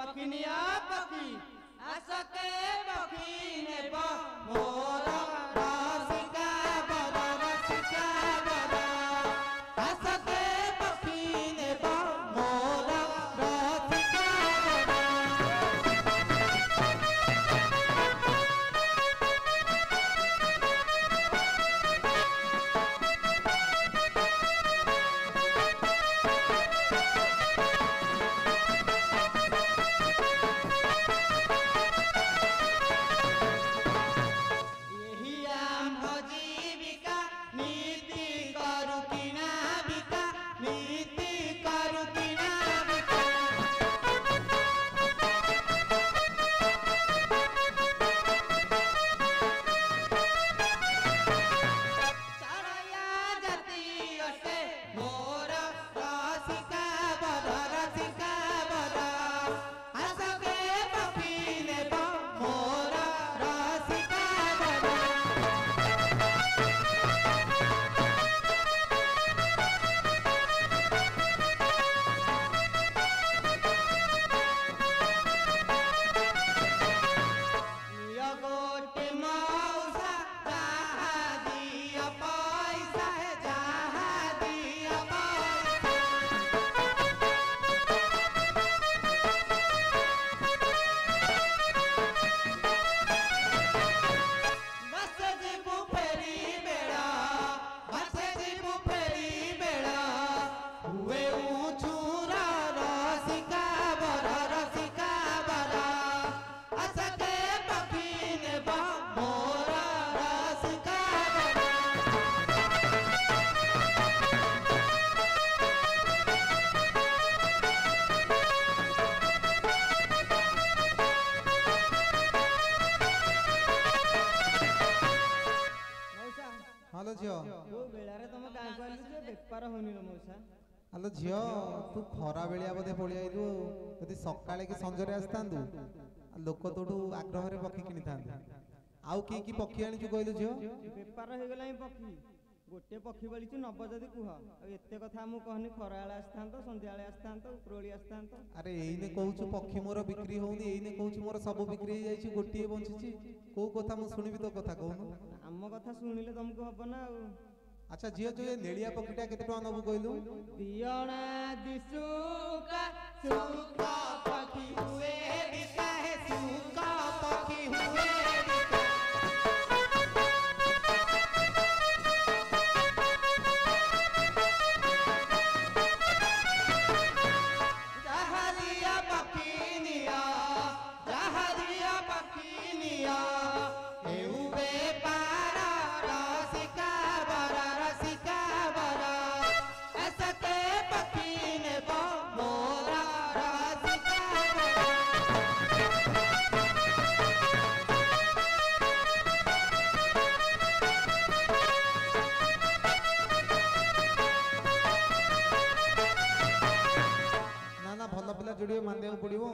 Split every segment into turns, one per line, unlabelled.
पखिनिया पखी आसके पखी नेब मोर रसिका बर रसिका बर आसके पखी नेब मोर रसिका
हेलो झियो
वो बेलारे तुम गाँ को आलु जे बेपार होनी लो मौसा
हेलो झियो तू खरा बेलिया बोधे पड़ी आइलु यदि सकाळे कि संजरे आस्तांदु लोक तोठू आग्रह रे पक्षी किनि थांदे आउ की पक्षी आनी छु कहलु झियो
बेपार हो गला पक्षी गोटे पक्षी बलिचु नब जदि कुह एते कथा मु कहनी खराळे आस्तांतो संध्याळे आस्तांतो उपरोळी आस्तांतो
अरे एइने कहूछु पक्षी मोर बिक्री होउनी एइने कहूछु मोर सब बिक्री हो जाईछि गोटिए बंचिछि को कथा मु सुनिबि तो कथा कहनु
आम कथा सुनिले तुमको हबो ना
अच्छा झियो जो नेलिया पक्षीटा केते टका नबु कहलु
दियणा दिसुका सुका पक्षी हुए बिका है सुका पक्षी हुए
जोड़िए मानदेव पड़ो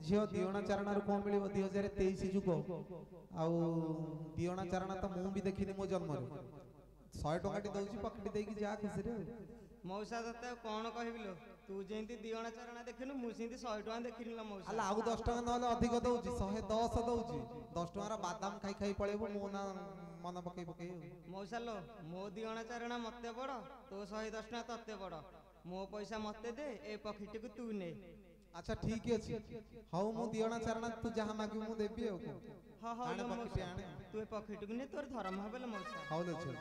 झील दियणा चारणा कौन मिल 2023 जुग आउ दियणा चारणा तो मुझे भी देखनी मो जन्म 100 टका दौची पकड़ी देकी जा खुशी रे
मौसा तते कौन कहबिलो तू जेंती दियणा चारणा देखिनु मु सेंती 100 टका देखिनु ला मौसा
अला आउ 10 टका नले अधिक दौची 110 दौची 10 टका बादाम खाई खाई पळेबो मो ना मन पकई पकई
मौसा लो मो दियणा चारणा मते बड़ तो 110 टका तते बड़ मो पैसा मते दे ए पखीटी को तू ने
अच्छा ठीक है हाउ मु दियणा चारणा तू जहां मागी मु देबी हो
हां हां पखीटी आने तू ए पखीटी को ने तोर धर्म हबेल मौसा
हाउ ले चल